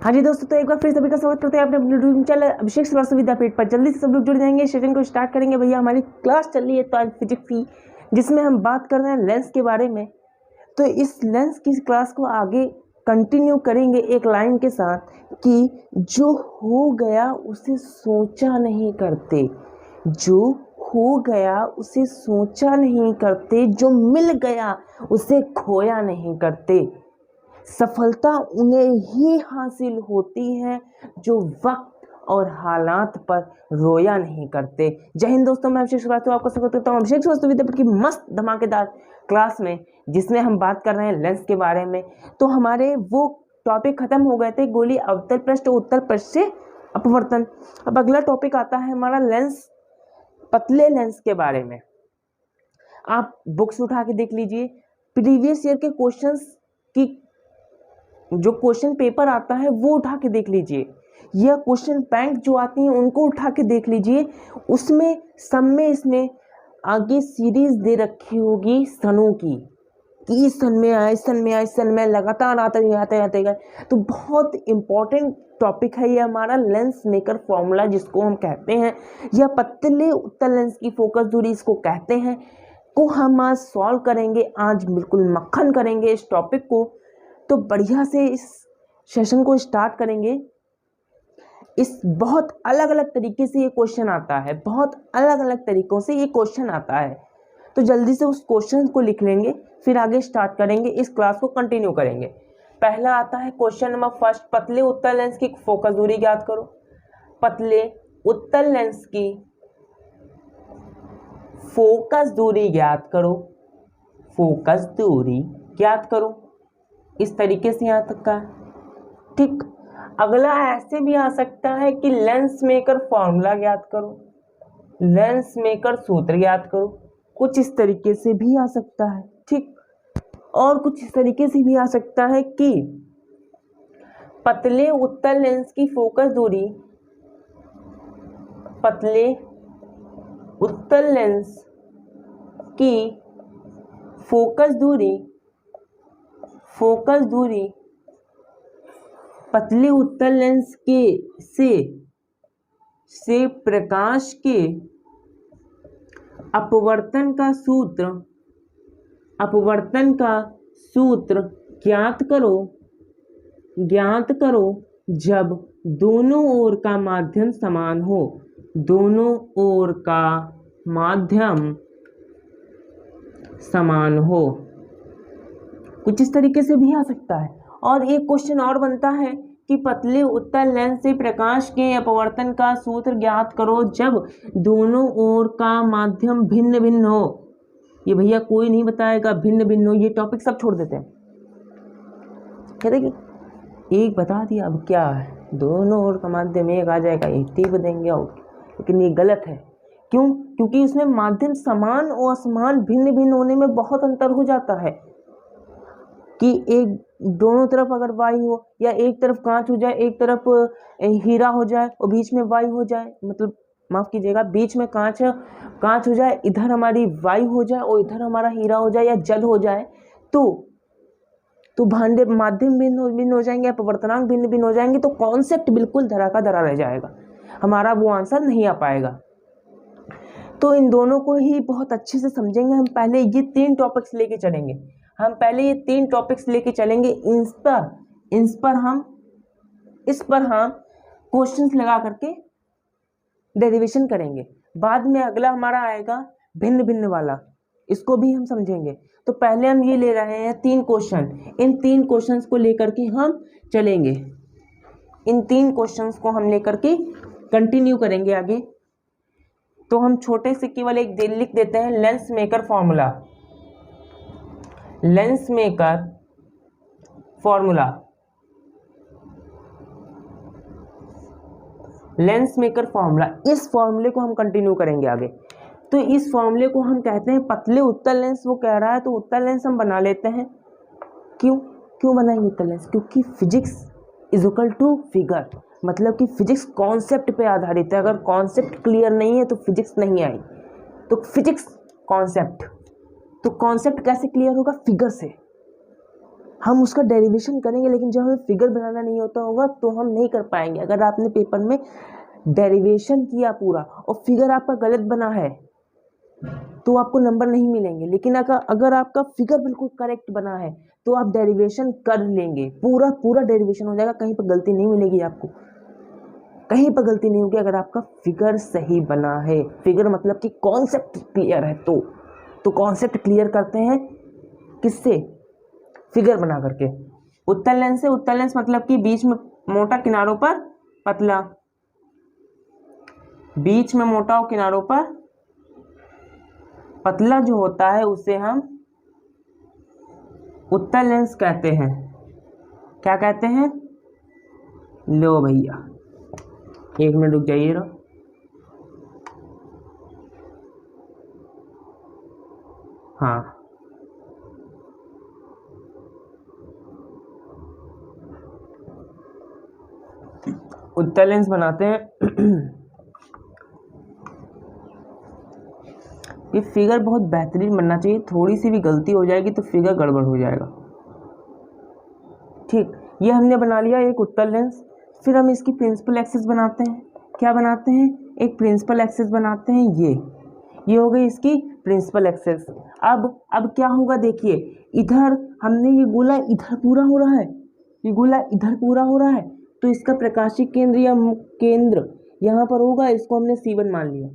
हाँ जी दोस्तों, तो एक बार फिर सभी का स्वागत करते हैं अपने यूट्यूब चैनल अभिषेक श्रीवास्तव विद्यापीठ पर। जल्दी से सब लोग जुड़ जाएंगे, सेशन को स्टार्ट करेंगे। भैया हमारी क्लास चल रही है तो आज फिजिक्स की, जिसमें हम बात कर रहे हैं लेंस के बारे में। तो इस लेंस की क्लास को आगे कंटिन्यू करेंगे एक लाइन के साथ कि जो हो गया उसे सोचा नहीं करते, जो हो गया उसे सोचा नहीं करते, जो मिल गया उसे खोया नहीं करते। सफलता उन्हें ही हासिल होती है जो वक्त और हालात पर रोया नहीं करते। जय हिंद दोस्तों, मैं अभिषेक श्रीवास्तव आपका स्वागत करता हूँ अभिषेक श्रीवास्तव विद्यापीठ की मस्त धमाकेदार क्लास में, जिसमें हम बात कर रहे हैं लेंस के बारे में। तो हमारे वो टॉपिक खत्म हो गए थे, गोली अवतल पृष्ठ उत्तल पृष्ठ से अपवर्तन। अब अगला टॉपिक आता है हमारा लेंस, पतले लेंस के बारे में। आप बुक्स उठा के देख लीजिए, प्रीवियस ईयर के क्वेश्चंस की जो क्वेश्चन पेपर आता है वो उठा के देख लीजिए, या क्वेश्चन बैंक जो आती हैं उनको उठा के देख लीजिए। उसमें सब में इसमें आगे सीरीज दे रखी होगी सनों की, कि इस सन में आए, इस सन में आए, इस सन में लगातार आते गए। तो बहुत इंपॉर्टेंट टॉपिक है ये हमारा लेंस मेकर फॉर्मूला, जिसको हम कहते हैं, या पतले उत्तल लेंस की फोकस दूरी इसको कहते हैं, को हम आज सॉल्व करेंगे। आज बिल्कुल मक्खन करेंगे इस टॉपिक को। तो बढ़िया से इस सेशन को स्टार्ट करेंगे। इस बहुत अलग अलग तरीके से ये क्वेश्चन आता है, बहुत अलग अलग तरीकों से ये क्वेश्चन आता है। तो जल्दी से उस क्वेश्चन को लिख लेंगे, फिर आगे स्टार्ट करेंगे, इस क्लास को कंटिन्यू करेंगे। पहला आता है क्वेश्चन नंबर फर्स्ट, पतले उत्तल लेंस की फोकस दूरी ज्ञात करो। पतले उत्तल लेंस की फोकस दूरी ज्ञात करो, फोकस दूरी ज्ञात करो। इस तरीके से यहाँ तक का ठीक। अगला ऐसे भी आ सकता है कि लेंस मेकर फॉर्मूला ज्ञात करो, लेंस मेकर सूत्र ज्ञात करो। कुछ इस तरीके से भी आ सकता है, ठीक। और कुछ इस तरीके से भी आ सकता है कि पतले उत्तल लेंस की फोकस दूरी, पतले उत्तल लेंस की फोकस दूरी, फोकस दूरी पतले उत्तल लेंस के से प्रकाश के अपवर्तन का सूत्र, अपवर्तन का सूत्र ज्ञात करो, ज्ञात करो जब दोनों ओर का माध्यम समान हो, दोनों ओर का माध्यम समान हो। कुछ इस तरीके से भी आ सकता है। और एक क्वेश्चन और बनता है कि पतले उत्तल लेंस से प्रकाश के अपवर्तन का सूत्र ज्ञात करो जब दोनों ओर का माध्यम भिन्न भिन्न हो। ये भैया कोई नहीं बताएगा भिन्न भिन्न हो, ये टॉपिक सब छोड़ देते हैं। कहते कि एक बता दिया, अब क्या है, दोनों ओर का माध्यम एक आ जाएगा, एक टिप देंगे और, लेकिन ये गलत है। क्यों? क्योंकि उसमें माध्यम समान और असमान भिन्न भिन्न होने में बहुत अंतर हो जाता है। कि एक दोनों तरफ अगर वाई हो, या एक तरफ कांच हो जाए, एक तरफ हीरा हो जाए और बीच में वाई हो जाए, मतलब माफ कीजिएगा, बीच में कांच हो जाए, इधर हमारी वाई हो जाए और इधर हमारा हीरा हो जाए या जल हो जाए, तो भांडे माध्यम भिन्न हो जाएंगे, अपवर्तनांक भिन्न भिन्न हो जाएंगे, तो कॉन्सेप्ट बिल्कुल धरा का धरा रह जाएगा, हमारा वो आंसर नहीं आ पाएगा। तो इन दोनों को ही बहुत अच्छे से समझेंगे। हम पहले ये 3 टॉपिक्स लेके चलेंगे, हम पहले ये 3 टॉपिक्स लेके चलेंगे। इस पर हम क्वेश्चंस लगा करके डेरिवेशन करेंगे। बाद में अगला हमारा आएगा भिन्न भिन्न वाला, इसको भी हम समझेंगे। तो पहले हम ये ले रहे हैं 3 क्वेश्चन, इन 3 क्वेश्चंस को लेकर के हम चलेंगे, इन 3 क्वेश्चंस को हम लेकर के कंटिन्यू करेंगे आगे। तो हम छोटे से केवल एक लिख देते हैं, lens maker formula, lens maker formula, lens maker formula. इस फॉर्मूले को हम कंटिन्यू करेंगे आगे। तो इस फॉर्मूले को हम कहते हैं पतले उत्तल लेंस। वो कह रहा है तो उत्तल लेंस हम बना लेते हैं। क्यों बनाएंगे उत्तल लेंस? क्योंकि physics is equal to figure, मतलब कि फिजिक्स कॉन्सेप्ट पे आधारित है। अगर कॉन्सेप्ट क्लियर नहीं है तो फिजिक्स नहीं आई। तो फिजिक्स कॉन्सेप्ट, तो कॉन्सेप्ट कैसे क्लियर होगा? फिगर से। हम उसका डेरिवेशन करेंगे, लेकिन जब हमें फिगर बनाना नहीं होता होगा तो हम नहीं कर पाएंगे। अगर आपने पेपर में डेरिवेशन किया पूरा और फिगर आपका गलत बना है तो आपको नंबर नहीं मिलेंगे, लेकिन अगर आपका फिगर बिल्कुल करेक्ट बना है तो आप डेरिवेशन कर लेंगे, पूरा पूरा डेरिवेशन हो जाएगा, कहीं पर गलती नहीं मिलेगी आपको, कहीं पर गलती नहीं होगी अगर आपका फिगर सही बना है। फिगर मतलब कि कॉन्सेप्ट क्लियर है। तो कॉन्सेप्ट क्लियर करते हैं किससे? फिगर बना करके। उत्तल लेंस से, उत्तल लेंस मतलब कि बीच में मोटा किनारों पर पतला, बीच में मोटा और किनारों पर पतला जो होता है उसे हम उत्तल लेंस कहते हैं। क्या कहते हैं? लो भैया 1 मिनट रुक जाइए रो। हाँ, उत्तल लेंस बनाते हैं। ये फिगर बहुत बेहतरीन बनना चाहिए, थोड़ी सी भी गलती हो जाएगी तो फिगर गड़बड़ हो जाएगा। ठीक, ये हमने बना लिया एक उत्तल लेंस। फिर हम इसकी प्रिंसिपल एक्सिस बनाते हैं। क्या बनाते हैं? एक प्रिंसिपल एक्सिस बनाते हैं। ये हो गई इसकी प्रिंसिपल एक्सिस। अब क्या होगा देखिए, इधर हमने ये गोला इधर पूरा हो रहा है, ये गोला इधर पूरा हो रहा है, तो इसका प्रकाशिक केंद्र या मुख्य केंद्र यहाँ पर होगा, इसको हमने C1 मान लिया।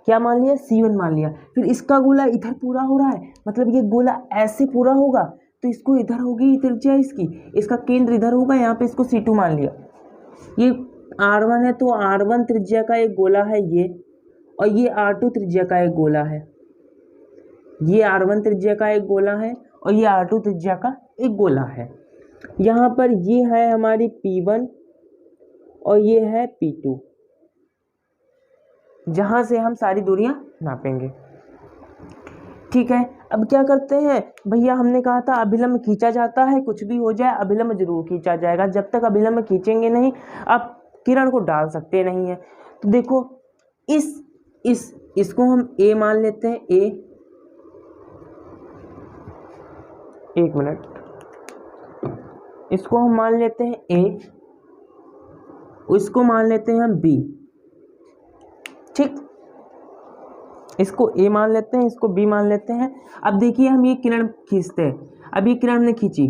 क्या मान लिया? C1 मान लिया। फिर इसका गोला इधर पूरा हो रहा है, मतलब ये गोला ऐसे पूरा होगा, तो इसको इधर होगी त्रिज्या इसकी, इसका केंद्र इधर होगा, यहाँ पे इसको C2 मान लिया। ये R1 है तो R1 त्रिज्या का एक गोला है ये, और ये R2 त्रिज्या का एक गोला है। ये R1 त्रिज्या का एक गोला है और ये R2 त्रिज्या का एक गोला है। यहाँ पर ये है हमारी P1 और ये है P2, जहां से हम सारी दूरियां नापेंगे। ठीक है, अब क्या करते हैं भैया, हमने कहा था अभिलंब खींचा जाता है, कुछ भी हो जाए अभिलंब जरूर खींचा जाएगा। जब तक अभिलंब खींचेंगे नहीं आप किरण को डाल सकते नहीं है। तो देखो इसको हम A मान लेते हैं। A, एक मिनट, इसको हम मान लेते हैं A, इसको मान लेते हैं हम B। ठीक, इसको A मान लेते हैं, इसको B मान लेते हैं। अब देखिए हम ये किरण खींचते हैं। अब ये किरण हमने खींची,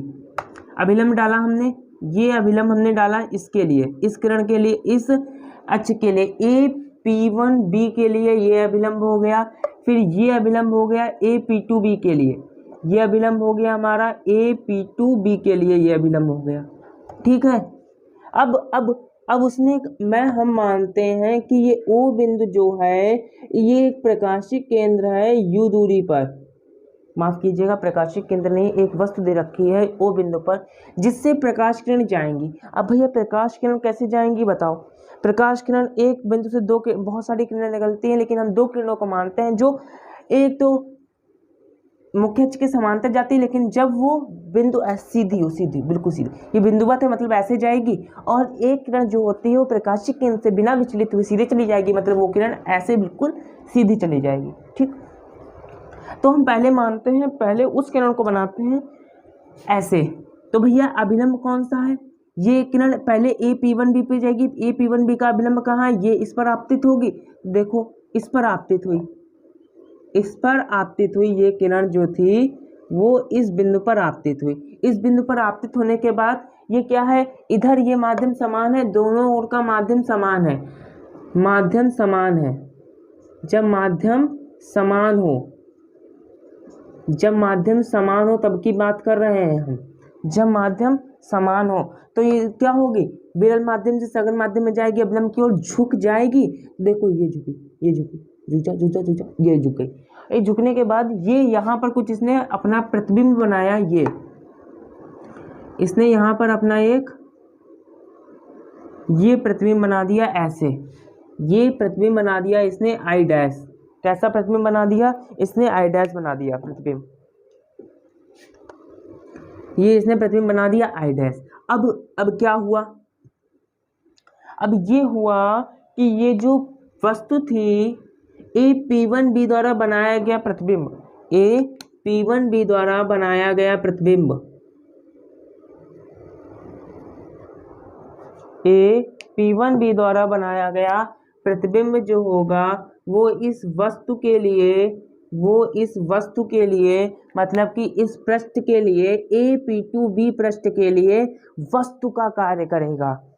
अभिलंब डाला हमने, ये अभिलंब हमने डाला इसके लिए, इस किरण के लिए, इस अक्ष के लिए AP1B के लिए ये अभिलंब हो गया। फिर ये अभिलंब हो गया AP2B के लिए, ये अभिलंब हो गया हमारा AP2B के लिए, ये अभिलंब हो गया। ठीक है, अब उसने हम मानते हैं कि ये O बिंदु जो है ये एक प्रकाशिक केंद्र है U दूरी पर, माफ कीजिएगा प्रकाशिक केंद्र नहीं, एक वस्तु दे रखी है O बिंदु पर जिससे प्रकाश किरण जाएंगी। अब भैया प्रकाश किरण कैसे जाएंगी बताओ? प्रकाश किरण एक बिंदु से बहुत सारी किरणें निकलती हैं, लेकिन हम 2 किरणों को मानते हैं, जो एक तो मुख्य अक्ष के समांतर जाती है, लेकिन जब वो बिंदु सीधी बिल्कुल सीधी, ये बिंदुवत है मतलब ऐसे जाएगी, और एक किरण जो होती है वो प्रकाशिक केंद्र से बिना विचलित हुए सीधे चली जाएगी, मतलब वो किरण ऐसे बिल्कुल सीधी चली जाएगी। ठीक, तो हम पहले मानते हैं, पहले उस किरण को बनाते हैं ऐसे। तो भैया अभिलंब कौन सा है? ये किरण पहले AP1B पे जाएगी, AP1B का अभिलंब कहाँ है? ये इस पर आपतित होगी, देखो इस पर आपतित हुई, इस पर आपतित हुई, ये किरण जो थी वो इस बिंदु पर आपतित हुई। इस बिंदु पर आपतित होने के बाद ये क्या है, इधर ये माध्यम समान है, दोनों ओर का माध्यम समान है, माध्यम समान है। जब माध्यम समान हो, जब माध्यम समान हो तब की बात कर रहे हैं हम, जब माध्यम समान हो तो ये क्या होगी, विरल माध्यम से सघन माध्यम में जाएगी, अभिलंब की ओर झुक जाएगी। देखो ये झुकी, ये झुकी, झुका, ये झुक गई। ये झुकने के बाद ये यहाँ पर कुछ इसने अपना प्रतिबिंब बनाया, ये इसने यहाँ पर अपना एक ये प्रतिबिंब बना दिया ऐसे, ये प्रतिबिंब बना दिया इसने I डैश। कैसा प्रतिबिंब बना दिया इसने? I डैश बना दिया प्रतिबिंब, ये इसने प्रतिबिंब बना दिया I डैश। अब क्या हुआ? अब ये हुआ कि ये जो वस्तु थी AP1B द्वारा बनाया गया प्रतिबिंब, AP1B द्वारा बनाया गया प्रतिबिंब, P1B द्वारा बनाया गया प्रतिबिंब जो होगा वो इस वस्तु के लिए मतलब कि इस पृष्ठ के लिए P2B पृष्ठ के लिए वस्तु का कार्य करेगा।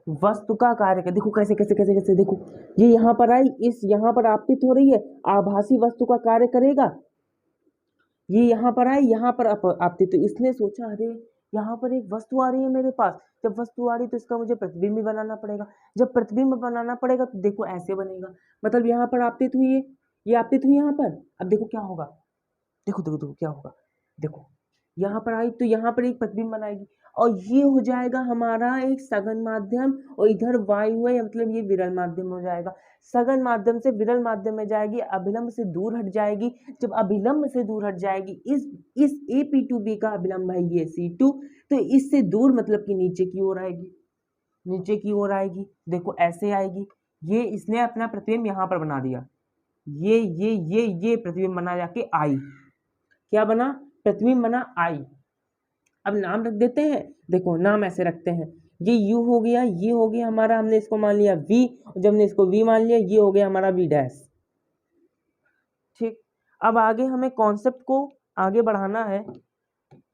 देखो कैसे कैसे कैसे कैसे देखो, ये यहाँ पर आई, इस यहाँ पर आपतित हो रही है, आभासी वस्तु का कार्य करेगा। ये यहाँ पर आई, यहाँ पर आपतित, तो इसने सोचा अरे यहाँ पर एक वस्तु आ रही है मेरे पास, जब वस्तु आ रही तो इसका मुझे प्रतिबिंब भी बनाना पड़ेगा। जब प्रतिबिंब बनाना पड़ेगा तो देखो ऐसे बनेगा, मतलब यहाँ पर आपतित हुई है, ये आपतित हुई यहाँ पर। अब देखो क्या होगा, देखो देखो देखो क्या होगा, देखो यहाँ पर आई तो यहाँ पर एक प्रतिबिंब बनाएगी और ये हो जाएगा हमारा एक सघन माध्यम, और इधर वायु है मतलब ये विरल माध्यम हो जाएगा। सघन माध्यम से विरल माध्यम में जाएगी, अभिलंब से दूर हट जाएगी। जब अभिलंब से दूर हट जाएगी, इस P2B का अभिलंब है ये C2, तो इससे दूर मतलब कि नीचे की ओर आएगी, नीचे की ओर आएगी। देखो ऐसे आएगी, ये इसने अपना प्रतिबिंब यहाँ पर बना दिया, ये प्रतिबिंब बना जाके आई, क्या बना, प्रतिबिंब बना आई। अब नाम रख देते हैं, देखो नाम ऐसे रखते हैं, ये U हो गया, ये हो गया हमारा, हमने इसको मान लिया V, जब हमने इसको V मान लिया ये हो गया हमारा V डैश। ठीक, अब आगे हमें कॉन्सेप्ट को आगे बढ़ाना है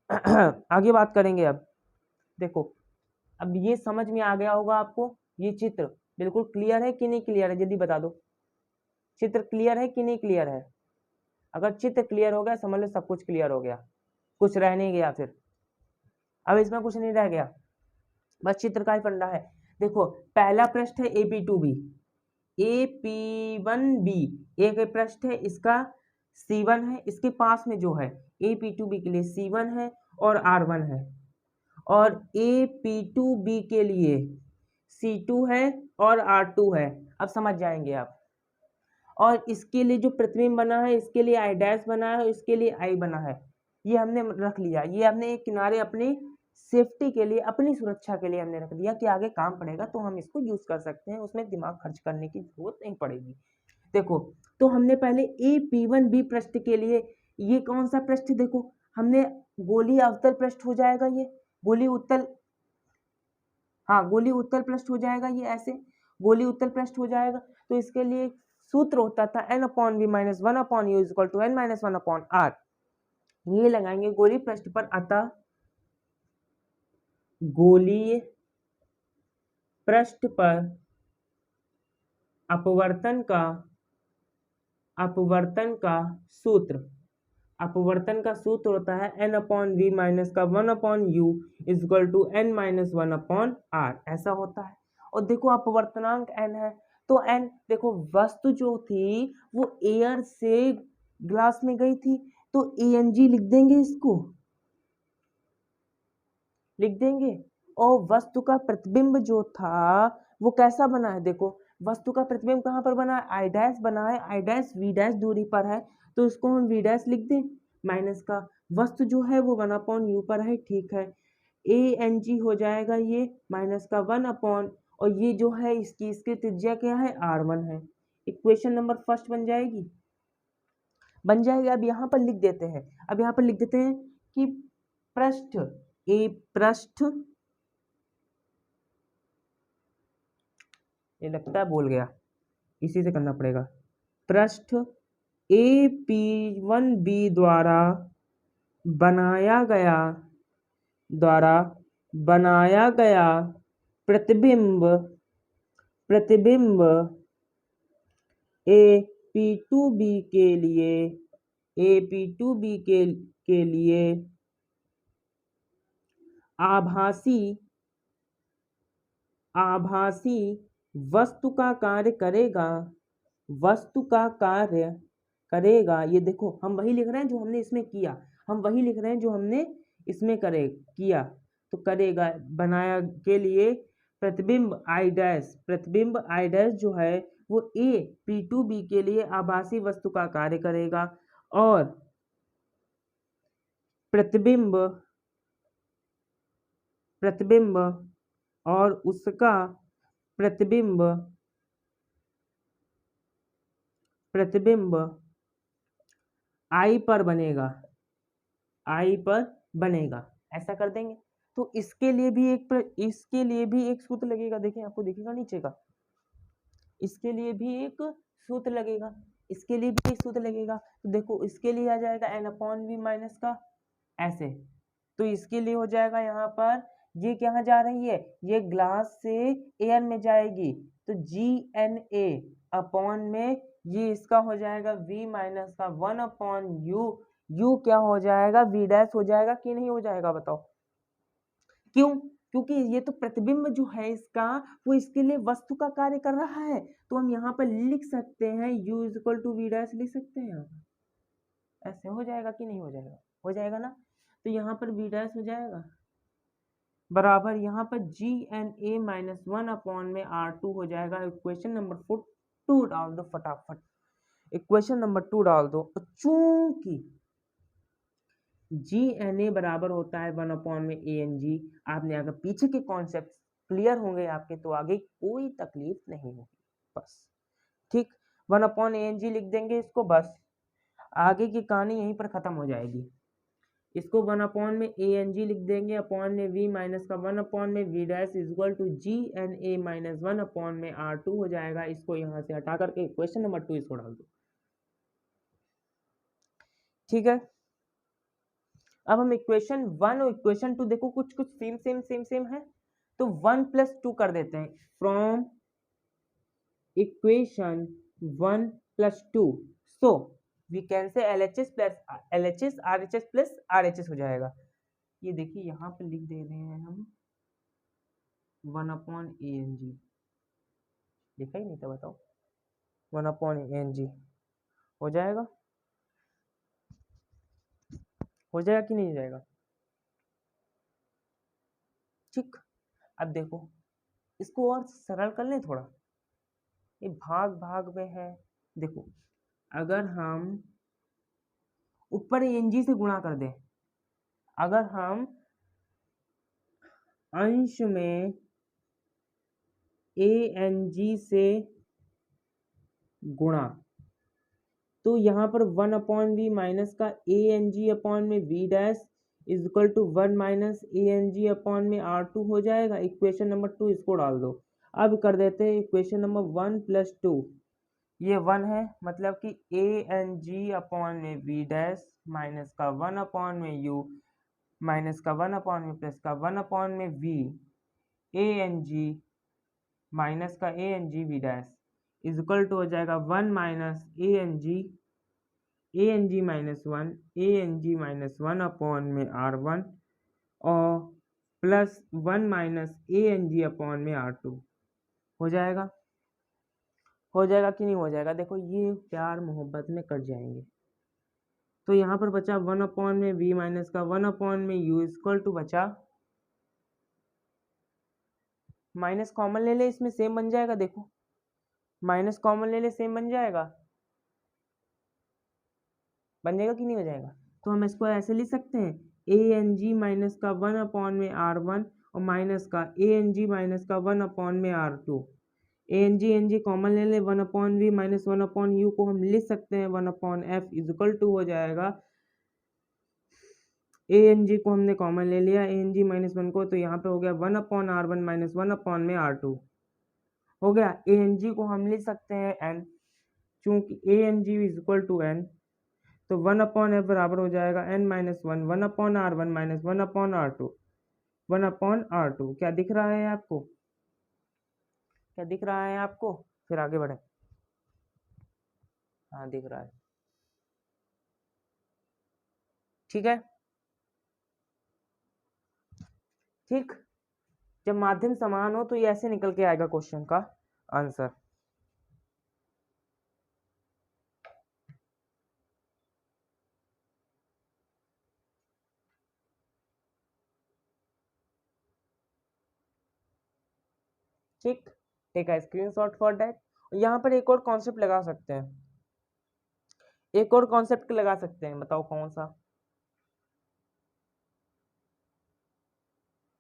आगे बात करेंगे। अब देखो, अब ये समझ में आ गया होगा आपको, ये चित्र बिल्कुल क्लियर है कि नहीं क्लियर है, जल्दी बता दो, चित्र क्लियर है कि नहीं क्लियर है। अगर चित्र क्लियर हो गया समझ लो सब कुछ क्लियर हो गया, कुछ रह नहीं गया, फिर अब इसमें कुछ नहीं रह गया, बस चित्र का ही फंडा है। देखो पहला पृष्ठ है P2B, P1B एक पृष्ठ है, इसका C1 है, इसके पास में जो है P2B के लिए C1 है और R1 है, और P2B के लिए C2 है और R2 है। अब समझ जाएंगे आप। और इसके लिए जो प्रतिबिंब बना है, इसके लिए I डैश बना है, इसके लिए I बना है, ये हमने रख लिया, ये हमने एक किनारे अपनी सेफ्टी के लिए, अपनी सुरक्षा के लिए हमने रख दिया कि आगे काम पड़ेगा तो हम इसको यूज कर सकते हैं, उसमें दिमाग खर्च करने की जरूरत नहीं पड़ेगी। देखो तो हमने पहले P1B पृष्ठ के लिए, ये कौन सा पृष्ठ, देखो हमने गोलीय अवतल पृष्ठ हो जाएगा, ये गोलीय उत्तल, हाँ गोलीय उत्तल पृष्ठ हो जाएगा, ये ऐसे गोलीय उत्तल पृष्ठ हो जाएगा। तो इसके लिए सूत्र होता था N/V - 1/U = N - 1/R, ये लगाएंगे गोलीय पृष्ठ पर, अतः गोलीय पृष्ठ पर अपवर्तन का सूत्र होता है N/V - 1/U = N - 1/R, ऐसा होता है। और देखो अपवर्तनांक n है, तो n देखो वस्तु जो थी वो एयर से ग्लास में गई थी, तो ANG लिख देंगे, इसको लिख देंगे। और वस्तु का प्रतिबिंब जो था वो कैसा बना है, देखो वस्तु का प्रतिबिंब कहाँ पर बना है, I डैश बना है, I डैश V डैश दूरी पर है, तो इसको हम V डैश लिख दें, माइनस का वस्तु जो है वो 1/U पर है, ठीक है। ANG हो जाएगा ये माइनस का 1/, और ये जो है इसकी त्रिज्या क्या है, R1 है। इक्वेशन नंबर फर्स्ट बन जाएगी। अब यहाँ पर लिख देते हैं, कि पृष्ठ ये लगता है भूल गया, इसी से करना पड़ेगा। पृष्ठ P1B द्वारा बनाया गया प्रतिबिंब P2B के लिए आभासी वस्तु का कार्य करेगा। ये देखो हम वही लिख रहे हैं जो हमने इसमें किया, किया तो करेगा, बनाया के लिए प्रतिबिंब I डैश जो है वो P2B के लिए आभासी वस्तु का कार्य करेगा, और प्रतिबिंब और उसका प्रतिबिंब I पर बनेगा, ऐसा कर देंगे। तो इसके लिए भी एक सूत्र लगेगा। देखें आपको दिखेगा नीचे का, इसके लिए भी एक सूत्र लगेगा, इसके लिए भी एक सूत्र लगेगा। तो देखो इसके लिए आ जाएगा n/v माइनस का ऐसे, तो इसके लिए हो जाएगा यहाँ पर, ये कहाँ जा रही है, ये ग्लास से एयर में जाएगी, तो GNA अपॉन में ये इसका हो जाएगा v माइनस का 1/u, u क्या हो जाएगा, v डैश हो जाएगा कि नहीं हो जाएगा बताओ। क्यों? क्योंकि ये तो प्रतिबिंब जो है इसका वो इसके लिए वस्तु का कार्य कर रहा है, तो हम यहाँ पर लिख सकते हैं u equal to V dash लिख सकते हैं, ऐसे हो जाएगा कि नहीं हो जाएगा, हो जाएगा ना। तो यहाँ पर v डैश हो जाएगा बराबर यहाँ पर GNA माइनस 1/में R2 हो जाएगा। इक्वेशन नंबर 2 डाल दो फटाफट, इक्वेशन नंबर 2 डाल दो। चूंकि GNA बराबर होता है 1/में ANG, आपने अगर पीछे के कॉन्सेप्ट क्लियर होंगे आपके तो आगे कोई तकलीफ नहीं होगी, बस ठीक। 1/ANG लिख देंगे इसको, बस आगे की कहानी यहीं पर खत्म हो जाएगी। इसको 1/में ANG लिख देंगे, अपॉन में v माइनस का 1/में v dash equal to GNA minus 1/में R2 हो जाएगा। इसको यहाँ से हटा करके इक्वेशन नंबर 2 इसको डाल दो, ठीक है। अब हम इक्वेशन 1 और इक्वेशन 2 देखो कुछ कुछ सेम है, तो 1 + 2 कर देते हैं। From equation 1 + 2 so we can say LHS RHS plus RHS हो जाएगा। ये देखिए यहाँ पे लिख दे रहे हैं हम 1/ANG, लिखा ही नहीं था बताओ, 1/ANG हो जाएगा, हो जाएगा कि नहीं हो जाएगा, ठीक। अब देखो इसको और सरल कर लें थोड़ा, ये भाग में है। देखो अगर हम ऊपर ANG से गुणा कर दें, अगर हम अंश में ANG से गुणा, तो यहाँ पर 1/v माइनस का ANG/में v dash is equal to 1 minus ANG/में R2 हो जाएगा। इक्वेशन नंबर 2 इसको डाल दो। अब कर देते हैं इक्वेशन नंबर 1 + 2, ये 1 है, मतलब कि ANG/में v डैश माइनस का 1/में u माइनस का 1/में प्लस का 1/में v ANG माइनस का ANG v dash is equal to हो जाएगा 1 minus ANG minus 1 ANG minus 1/में R1 और प्लस 1 माइनस ANG/में R2 हो जाएगा, हो जाएगा कि नहीं हो जाएगा। देखो ये प्यार मोहब्बत में कट जाएंगे, तो यहाँ पर बचा 1/में v माइनस का 1/में u इक्वल टू बचा, माइनस कॉमन ले ले, इसमें सेम बन जाएगा। देखो माइनस कॉमन ले ले, सेम बन जाएगा, बन जाएगा कि नहीं हो जाएगा। तो हम इसको ऐसे लिख सकते हैं ANG माइनस का 1/में R1 और माइनस का ANG माइनस का 1/में R2। ANG कॉमन ले ले, 1/v माइनस 1/u को हम लिख सकते हैं 1/f इज इक्वल टू हो जाएगा, ANG को हमने कॉमन ले लिया ANG माइनस 1 को, तो यहाँ पे हो गया 1/R1 माइनस 1/में R2 हो गया। ANG को हम लिख सकते हैं n, चूंकि ANG is equal to n, तो 1/f बराबर हो जाएगा n minus 1 1/R1 minus 1/R2 1/R2। क्या दिख रहा है आपको, क्या दिख रहा है आपको, फिर आगे बढ़े। हाँ दिख रहा है, ठीक है, ठीक। जब माध्यम समान हो तो ये ऐसे निकल के आएगा क्वेश्चन का आंसर। ठीक, take a screenshot for that. यहाँ पर एक और कॉन्सेप्ट लगा सकते हैं, एक और कॉन्सेप्ट लगा सकते हैं, बताओ कौन सा,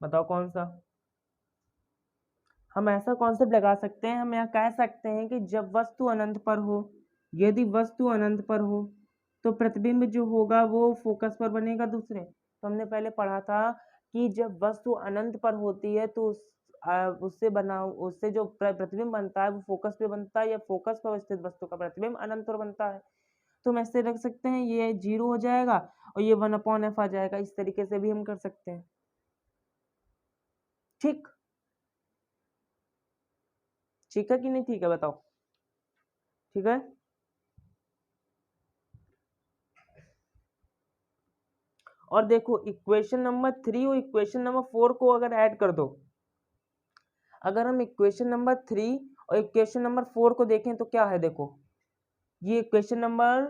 बताओ कौन सा। हम ऐसा कॉन्सेप्ट लगा सकते हैं, हम यहाँ कह सकते हैं कि जब वस्तु अनंत पर हो, यदि वस्तु अनंत पर हो तो प्रतिबिंब जो होगा वो फोकस पर बनेगा दूसरे। तो हमने पहले पढ़ा था कि जब वस्तु अनंत पर होती है तो उससे जो प्रतिबिंब बनता है वो फोकस पे बनता है, या फोकस पर स्थित वस्तु का प्रतिबिंब अनंत पर बनता है। तो हम ऐसे रख सकते हैं, ये 0 हो जाएगा और ये 1/f आ जाएगा। इस तरीके से भी हम कर सकते हैं। ठीक ठीक है कि नहीं? ठीक है, बताओ। ठीक है, और देखो इक्वेशन नंबर 3 और इक्वेशन नंबर 4 को अगर ऐड कर दो, अगर हम इक्वेशन नंबर 3 और इक्वेशन नंबर 4 को देखें तो क्या है, देखो ये इक्वेशन नंबर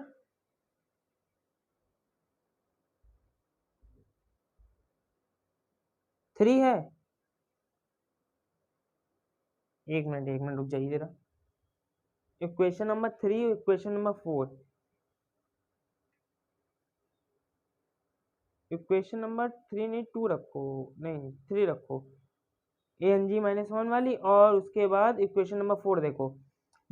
3 है। एक मिनट रुक जाइए जरा। इक्वेशन नंबर 3 और इक्वेशन नंबर 4, इक्वेशन नंबर 3 नहीं 2 रखो, नहीं 3 रखो, ang-1 वाली, और उसके बाद इक्वेशन नंबर 4 देखो,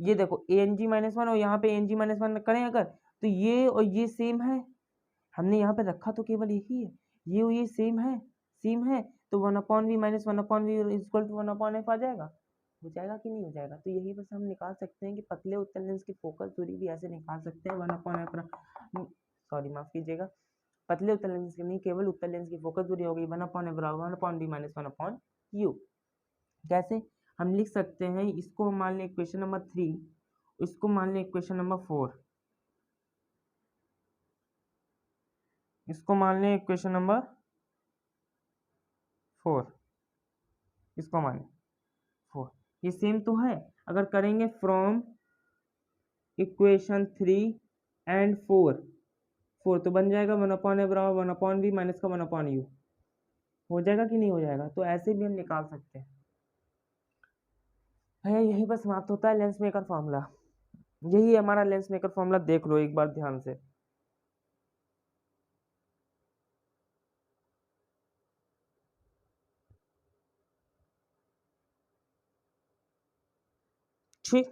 ये देखो ang-1 और यहाँ पे ang-1 करें अगर, तो ये और ये सेम है। हमने यहाँ पे रखा तो केवल यही है, ये और ये सेम है, तो 1/v minus 1/v equal to 1/f आ जाएगा। हो जाएगा कि नहीं हो जाएगा? तो यही बस हम निकाल सकते हैं कि पतले उत्तल लेंस की फोकस दूरी भी ऐसे निकाल सकते हैं 1/f, सॉरी माफ कीजिएगा, पतले उत्तल लेंस की नहीं, केवल उत्तल लेंस की फोकस दूरी होगी 1/f बराबर 1/v माइनस 1/u। कैसे हम लिख सकते हैं, इसको मान लें इक्वेशन नंबर 3, इसको मान लें इक्वेशन नंबर 4, इसको मान लें इक्वेशन नंबर 4, इसको मान लें 4, ये सेम तो है। अगर करेंगे फ्रॉम इक्वेशन 3 एंड 4 तो बन जाएगा 1/f बराबर 1/v माइनस का 1/u। हो जाएगा कि नहीं हो जाएगा? तो ऐसे भी हम निकाल सकते हैं भैया। यही बस समाप्त होता है लेंस मेकर फॉर्मूला। यही है हमारा लेंस मेकर फॉर्मूला, देख लो एक बार ध्यान से। ठीक,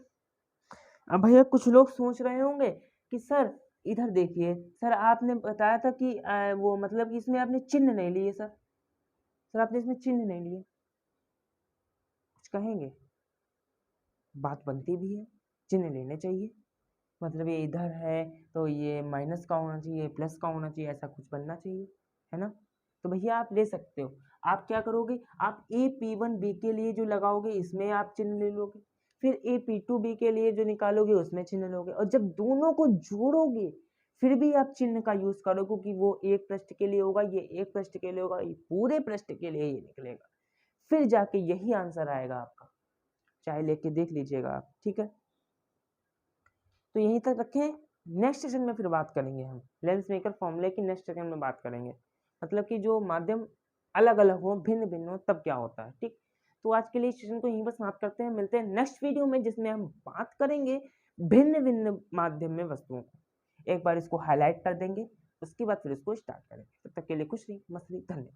अब भैया कुछ लोग सोच रहे होंगे कि सर इधर देखिए, सर आपने बताया था कि वो मतलब कि इसमें आपने चिन्ह नहीं लिए, सर आपने इसमें चिन्ह नहीं लिए, कुछ कहेंगे? बात बनती भी है, चिन्ह लेने चाहिए, मतलब ये इधर है तो ये माइनस का होना चाहिए, प्लस का होना चाहिए, ऐसा कुछ बनना चाहिए, है ना? तो भैया आप ले सकते हो। आप क्या करोगे, आप AP1B के लिए जो लगाओगे इसमें आप चिन्ह ले लोगे, फिर AP2B के लिए जो निकालोगे उसमें चिन्ह लोगे, और जब दोनों को जोड़ोगे फिर भी आप चिन्ह का यूज करोगे, क्योंकि वो एक पृष्ठ के लिए होगा, ये एक पृष्ठ के लिए होगा, ये पूरे पृष्ठ के लिए ये निकलेगा, फिर जाके यही आंसर आएगा आपका। चाहे लेके देख लीजिएगा आप, ठीक है? तो यहीं तक रखें, नेक्स्ट सेशन में फिर बात करेंगे हम लेंस मेकर फॉर्मूले की, नेक्स्ट सेशन में बात करेंगे, मतलब कि जो माध्यम अलग अलग हो, भिन्न भिन्न हो, तब क्या होता है। ठीक, तो आज के लिए इस सेशन को यहीं पर समाप्त करते हैं, मिलते हैं नेक्स्ट वीडियो में जिसमें हम बात करेंगे भिन्न भिन्न माध्यम में वस्तुओं को। एक बार इसको हाईलाइट कर देंगे, उसके बाद फिर इसको स्टार्ट करेंगे। तब तक के लिए खुश रहिए, मस्त रहिए, धन्यवाद।